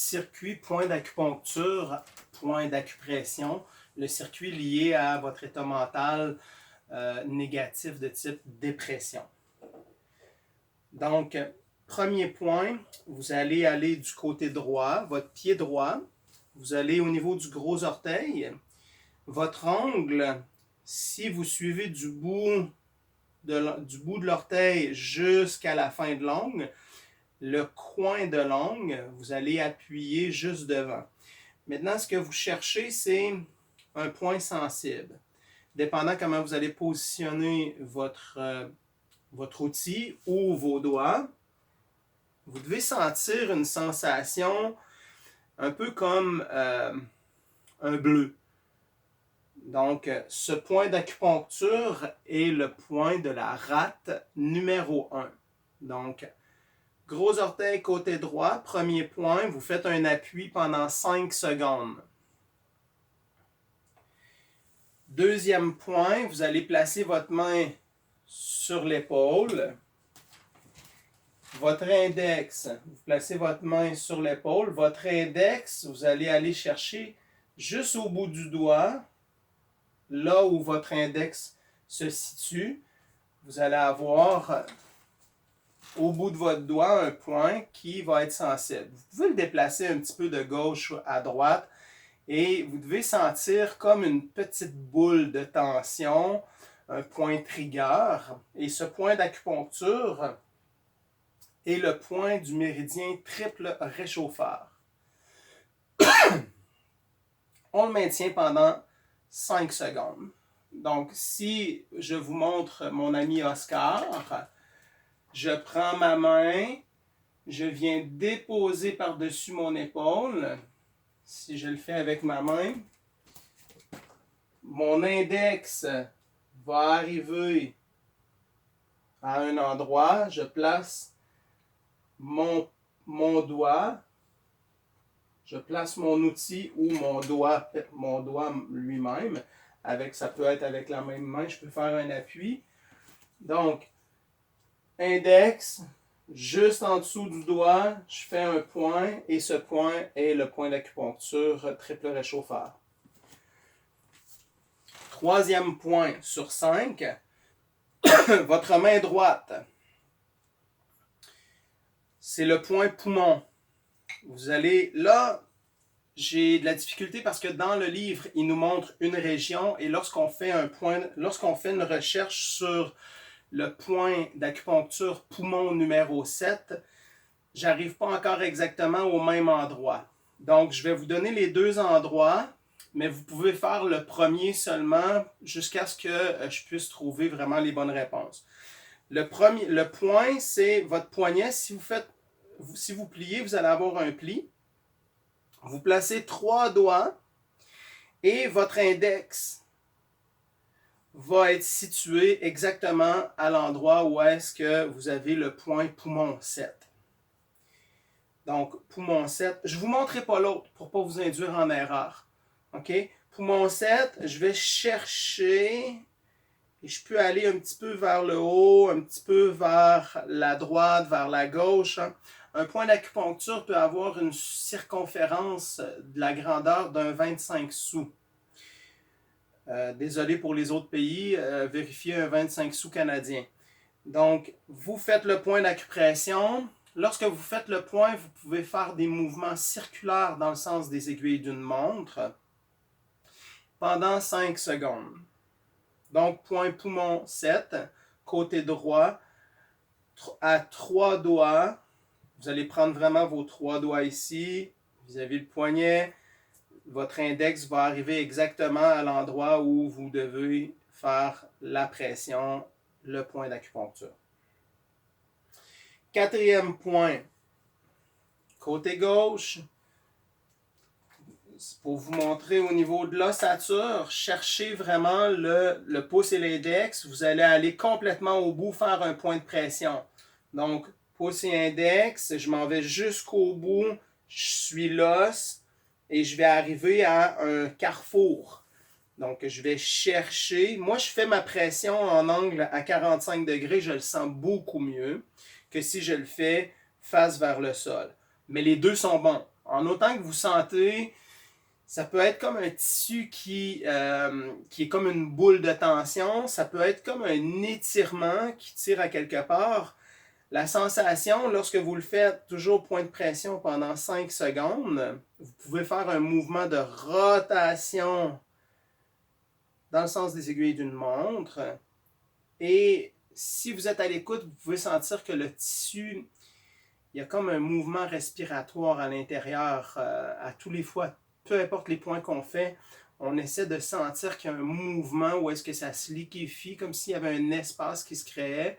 circuit point d'acupuncture, point d'acupression, le circuit lié à votre état mental négatif de type dépression. Donc, premier point, vous allez aller du côté droit, votre pied droit. Vous allez au niveau du gros orteil. Votre ongle, si vous suivez du bout de l'orteil jusqu'à la fin de l'ongle, le coin de l'ongle, vous allez appuyer juste devant. Maintenant, ce que vous cherchez, c'est un point sensible. Dépendant comment vous allez positionner votre outil ou vos doigts, vous devez sentir une sensation un peu comme un bleu. Donc, ce point d'acupuncture est le point de la rate numéro 1. Donc, gros orteil côté droit, premier point, vous faites un appui pendant 5 secondes. Deuxième point, vous allez placer votre main sur l'épaule. Votre index, vous placez votre main sur l'épaule. Votre index, vous allez aller chercher juste au bout du doigt, là où votre index se situe. Vous allez avoir au bout de votre doigt un point qui va être sensible. Vous pouvez le déplacer un petit peu de gauche à droite et vous devez sentir comme une petite boule de tension, un point trigger. Et ce point d'acupuncture est le point du méridien triple réchauffeur. On le maintient pendant 5 secondes. Donc, si je vous montre mon ami Oscar, je prends ma main, je viens déposer par-dessus mon épaule. Si je le fais avec ma main, mon index va arriver à un endroit, je place mon doigt, je place mon outil ou mon doigt lui-même, ça peut être avec la même main, je peux faire un appui. Donc, index, juste en dessous du doigt, je fais un point et ce point est le point d'acupuncture triple réchauffeur. Troisième point sur 5, votre main droite. C'est le point poumon. Vous allez, là, j'ai de la difficulté parce que dans le livre, il nous montre une région et lorsqu'on fait une recherche sur le point d'acupuncture poumon numéro 7, j'arrive pas encore exactement au même endroit. Donc, je vais vous donner les deux endroits, mais vous pouvez faire le premier seulement jusqu'à ce que je puisse trouver vraiment les bonnes réponses. Le point, c'est votre poignet. Si vous pliez, vous allez avoir un pli. Vous placez 3 doigts et votre index va être situé exactement à l'endroit où est-ce que vous avez le point poumon 7. Donc, poumon 7. Je ne vous montrerai pas l'autre pour ne pas vous induire en erreur. OK? Poumon 7, je vais chercher et je peux aller un petit peu vers le haut, un petit peu vers la droite, vers la gauche. Un point d'acupuncture peut avoir une circonférence de la grandeur d'un 25 sous. Désolé pour les autres pays, vérifiez un 25 sous canadien. Donc, vous faites le point d'acupression. Lorsque vous faites le point, vous pouvez faire des mouvements circulaires dans le sens des aiguilles d'une montre pendant 5 secondes. Donc, point poumon 7, côté droit, à 3 doigts. Vous allez prendre vraiment vos 3 doigts ici, vis-à-vis le poignet. Votre index va arriver exactement à l'endroit où vous devez faire la pression, le point d'acupuncture. Quatrième point, côté gauche. Pour vous montrer au niveau de l'ossature, cherchez vraiment le pouce et l'index. Vous allez aller complètement au bout, faire un point de pression. Donc, pouce et index, je m'en vais jusqu'au bout, je suis l'os et je vais arriver à un carrefour. Donc, je vais chercher. Moi, je fais ma pression en angle à 45 degrés, je le sens beaucoup mieux que si je le fais face vers le sol. Mais les deux sont bons. En autant que vous sentez, ça peut être comme un tissu qui est comme une boule de tension, ça peut être comme un étirement qui tire à quelque part. La sensation, lorsque vous le faites toujours point de pression pendant 5 secondes, vous pouvez faire un mouvement de rotation dans le sens des aiguilles d'une montre. Et si vous êtes à l'écoute, vous pouvez sentir que le tissu, il y a comme un mouvement respiratoire à l'intérieur à tous les fois. Peu importe les points qu'on fait, on essaie de sentir qu'il y a un mouvement où est-ce que ça se liquéfie, comme s'il y avait un espace qui se créait.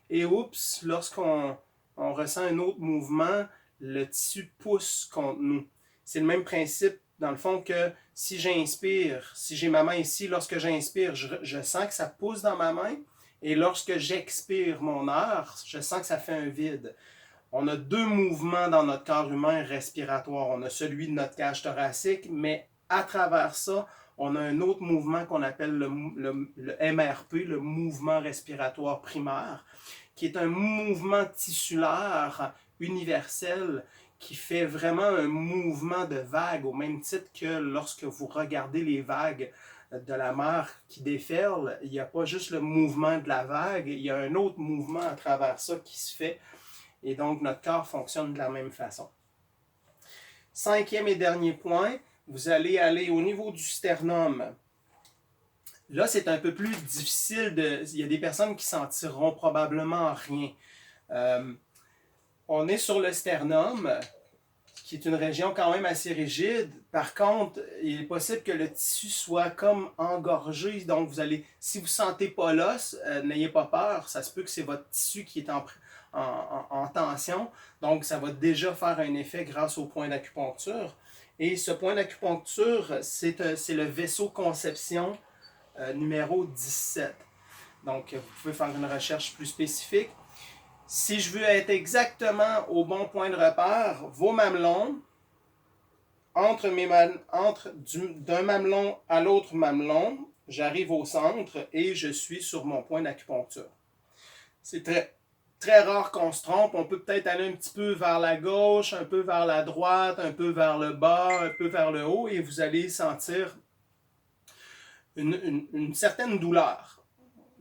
Et oups, lorsqu'on ressent un autre mouvement, le tissu pousse contre nous. C'est le même principe, dans le fond, que si j'inspire, si j'ai ma main ici, lorsque j'inspire, je sens que ça pousse dans ma main. Et lorsque j'expire mon air, je sens que ça fait un vide. On a deux mouvements dans notre corps humain respiratoire. On a celui de notre cage thoracique, mais à travers ça, on a un autre mouvement qu'on appelle le MRP, le mouvement respiratoire primaire, qui est un mouvement tissulaire universel qui fait vraiment un mouvement de vague, au même titre que lorsque vous regardez les vagues de la mer qui déferlent, il n'y a pas juste le mouvement de la vague, il y a un autre mouvement à travers ça qui se fait. Et donc, notre corps fonctionne de la même façon. Cinquième et dernier point, vous allez aller au niveau du sternum. Là, c'est un peu plus difficile. Il y a des personnes qui sentiront probablement rien. On est sur le sternum, qui est une région quand même assez rigide. Par contre, il est possible que le tissu soit comme engorgé. Donc, si vous ne sentez pas l'os, n'ayez pas peur. Ça se peut que c'est votre tissu qui est en tension. Donc, ça va déjà faire un effet grâce au point d'acupuncture. Et ce point d'acupuncture, c'est le vaisseau conception numéro 17. Donc, vous pouvez faire une recherche plus spécifique. Si je veux être exactement au bon point de repère, vos mamelons, d'un mamelon à l'autre mamelon, j'arrive au centre et je suis sur mon point d'acupuncture. C'est très rare qu'on se trompe. On peut peut-être aller un petit peu vers la gauche, un peu vers la droite, un peu vers le bas, un peu vers le haut, et vous allez sentir une certaine douleur.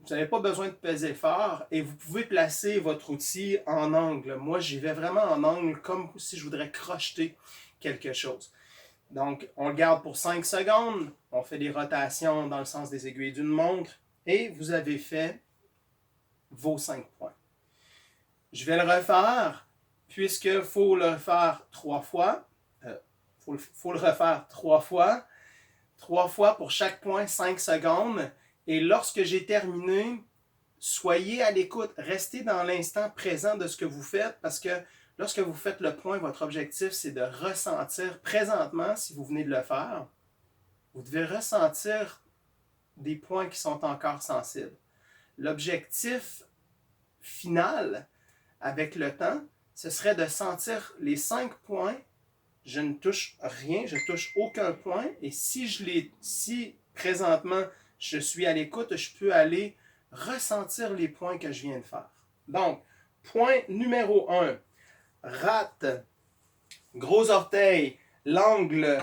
Vous n'avez pas besoin de peser fort et vous pouvez placer votre outil en angle. Moi, j'y vais vraiment en angle comme si je voudrais crocheter quelque chose. Donc, on le garde pour 5 secondes. On fait des rotations dans le sens des aiguilles d'une montre et vous avez fait vos 5 points. Je vais le refaire puisqu'il faut le faire 3 fois. Faut le refaire 3 fois. 3 fois pour chaque point, 5 secondes. Et lorsque j'ai terminé, soyez à l'écoute. Restez dans l'instant présent de ce que vous faites parce que lorsque vous faites le point, votre objectif, c'est de ressentir présentement, si vous venez de le faire, vous devez ressentir des points qui sont encore sensibles. L'objectif final, avec le temps, ce serait de sentir les 5 points. Je ne touche rien, je ne touche aucun point. Et si présentement je suis à l'écoute, je peux aller ressentir les points que je viens de faire. Donc, point numéro 1, rate, gros orteil, l'angle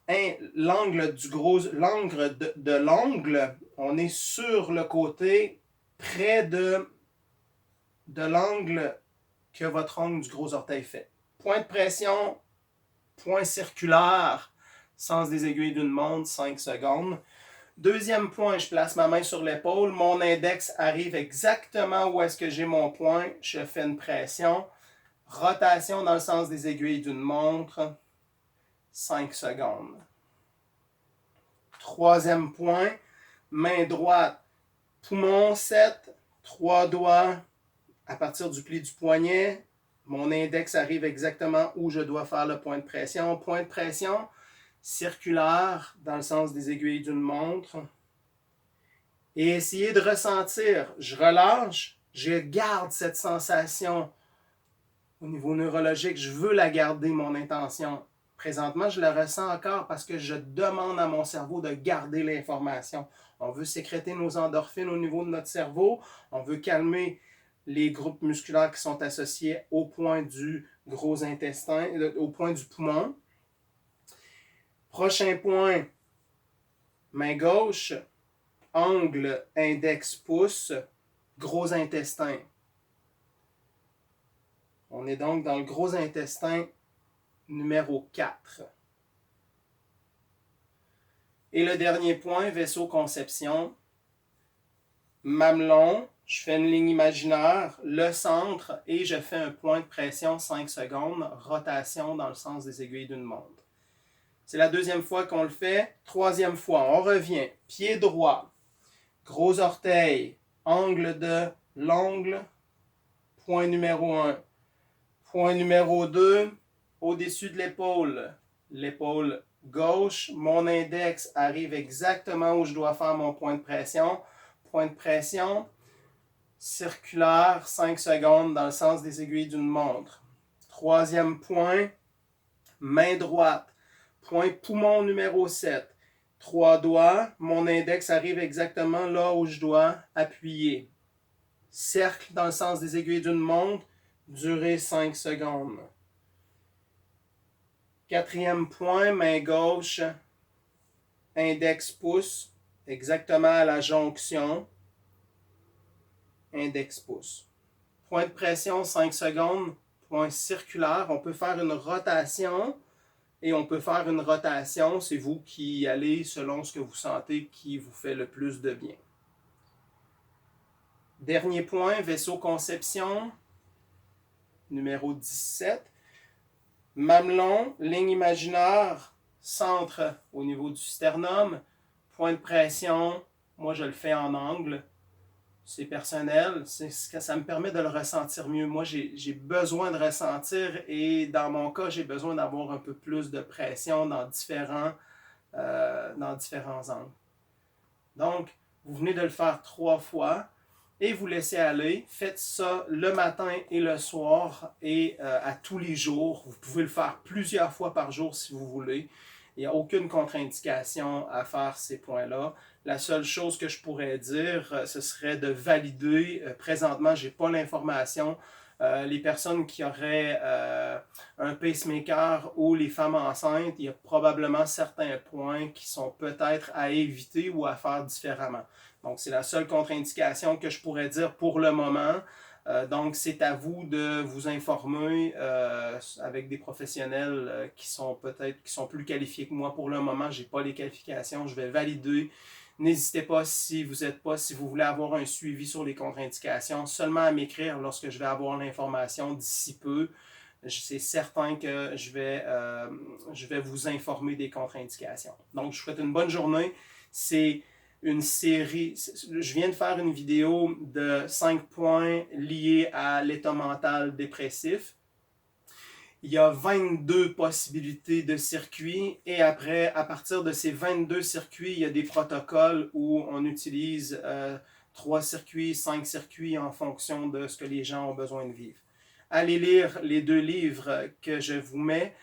de l'ongle, on est sur le côté près de l'angle que votre ongle du gros orteil fait. Point de pression, point circulaire, sens des aiguilles d'une montre, 5 secondes. Deuxième point, je place ma main sur l'épaule, mon index arrive exactement où est-ce que j'ai mon point, je fais une pression, rotation dans le sens des aiguilles d'une montre, 5 secondes. Troisième point, main droite, poumon 7, 3 doigts à partir du pli du poignet, mon index arrive exactement où je dois faire le point de pression. Point de pression circulaire dans le sens des aiguilles d'une montre. Et essayez de ressentir. Je relâche, je garde cette sensation au niveau neurologique. Je veux la garder, mon intention. Présentement, je la ressens encore parce que je demande à mon cerveau de garder l'information. On veut sécréter nos endorphines au niveau de notre cerveau. On veut calmer les groupes musculaires qui sont associés au point du gros intestin, au point du poumon. Prochain point, main gauche, angle, index, pouce, gros intestin. On est donc dans le gros intestin numéro 4. Et le dernier point, vaisseau conception, mamelon, je fais une ligne imaginaire, le centre, et je fais un point de pression 5 secondes, rotation dans le sens des aiguilles d'une montre. C'est la deuxième fois qu'on le fait. Troisième fois, on revient. Pied droit, gros orteil, angle de l'ongle, point numéro 1. Point numéro 2, au-dessus de l'épaule. L'épaule gauche, mon index arrive exactement où je dois faire mon point de pression. Point de pression circulaire, 5 secondes dans le sens des aiguilles d'une montre. Troisième point, main droite. Point poumon numéro 7. 3 doigts, mon index arrive exactement là où je dois appuyer. Cercle dans le sens des aiguilles d'une montre, durée 5 secondes. Quatrième point, main gauche, index pouce, exactement à la jonction, index pouce. Point de pression 5 secondes, point circulaire, on peut faire une rotation. Et on peut faire une rotation, c'est vous qui allez selon ce que vous sentez qui vous fait le plus de bien. Dernier point, vaisseau conception, numéro 17. Mamelon, ligne imaginaire, centre au niveau du sternum, point de pression, moi je le fais en angle. C'est personnel, ça me permet de le ressentir mieux. Moi, j'ai besoin de ressentir et dans mon cas, j'ai besoin d'avoir un peu plus de pression dans différents angles. Donc, vous venez de le faire 3 fois et vous laissez aller. Faites ça le matin et le soir et à tous les jours. Vous pouvez le faire plusieurs fois par jour si vous voulez. Il n'y a aucune contre-indication à faire ces points-là. La seule chose que je pourrais dire, ce serait de valider. Présentement, je n'ai pas l'information. Les personnes qui auraient un pacemaker ou les femmes enceintes, il y a probablement certains points qui sont peut-être à éviter ou à faire différemment. Donc, c'est la seule contre-indication que je pourrais dire pour le moment. Donc, c'est à vous de vous informer avec des professionnels qui sont plus qualifiés que moi. Pour le moment, je n'ai pas les qualifications. Je vais valider. N'hésitez pas si vous voulez avoir un suivi sur les contre-indications, seulement à m'écrire lorsque je vais avoir l'information d'ici peu. C'est certain que je vais vous informer des contre-indications. Donc, je vous souhaite une bonne journée. C'est une série, je viens de faire une vidéo de 5 points liés à l'état mental dépressif. Il y a 22 possibilités de circuits et après, à partir de ces 22 circuits, il y a des protocoles où on utilise 3 circuits, 5 circuits en fonction de ce que les gens ont besoin de vivre. Allez lire les 2 livres que je vous mets.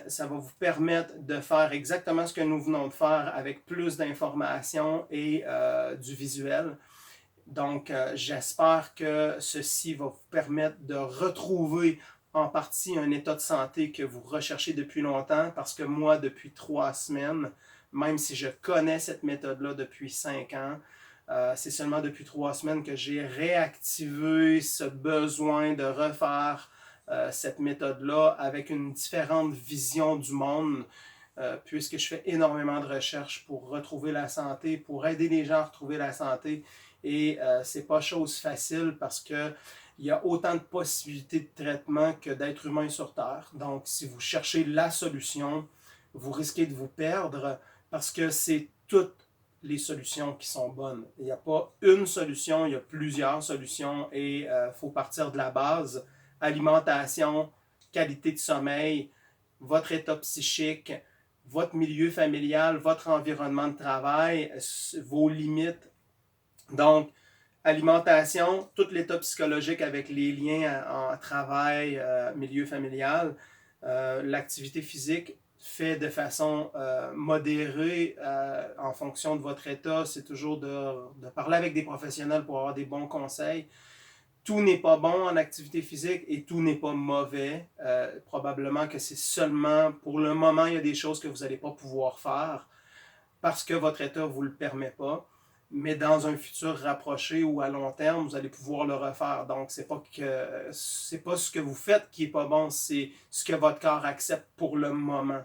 Ça va vous permettre de faire exactement ce que nous venons de faire avec plus d'informations et du visuel. Donc, j'espère que ceci va vous permettre de retrouver en partie un état de santé que vous recherchez depuis longtemps, parce que moi, depuis 3 semaines, même si je connais cette méthode-là depuis 5 ans, c'est seulement depuis 3 semaines que j'ai réactivé ce besoin de refaire cette méthode-là avec une différente vision du monde, puisque je fais énormément de recherches pour retrouver la santé, pour aider les gens à retrouver la santé. Et c'est pas chose facile parce que il y a autant de possibilités de traitement que d'êtres humains sur Terre. Donc, si vous cherchez la solution, vous risquez de vous perdre parce que c'est toutes les solutions qui sont bonnes. Il n'y a pas une solution, il y a plusieurs solutions et il faut partir de la base. Alimentation, qualité de sommeil, votre état psychique, votre milieu familial, votre environnement de travail, vos limites. Donc, alimentation, tout l'état psychologique avec les liens en travail, milieu familial, l'activité physique fait de façon modérée en fonction de votre état. C'est toujours de parler avec des professionnels pour avoir des bons conseils. tout n'est pas bon en activité physique et tout n'est pas mauvais. Probablement que c'est seulement, pour le moment, il y a des choses que vous n'allez pas pouvoir faire parce que votre état ne vous le permet pas. Mais dans un futur rapproché ou à long terme, vous allez pouvoir le refaire. Donc, c'est pas ce que vous faites qui est pas bon, c'est ce que votre corps accepte pour le moment.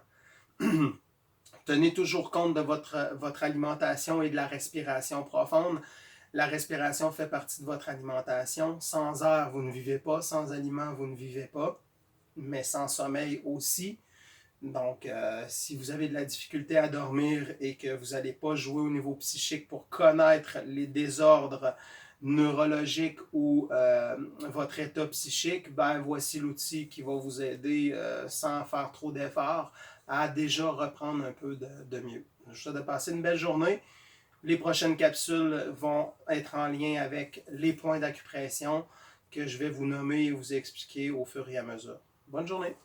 Tenez toujours compte de votre alimentation et de la respiration profonde. La respiration fait partie de votre alimentation. Sans air, vous ne vivez pas. Sans aliments, vous ne vivez pas. Mais sans sommeil aussi. Donc, si vous avez de la difficulté à dormir et que vous n'allez pas jouer au niveau psychique pour connaître les désordres neurologiques ou votre état psychique, ben voici l'outil qui va vous aider sans faire trop d'efforts à déjà reprendre un peu de mieux. Je vous souhaite de passer une belle journée. Les prochaines capsules vont être en lien avec les points d'acupression que je vais vous nommer et vous expliquer au fur et à mesure. Bonne journée!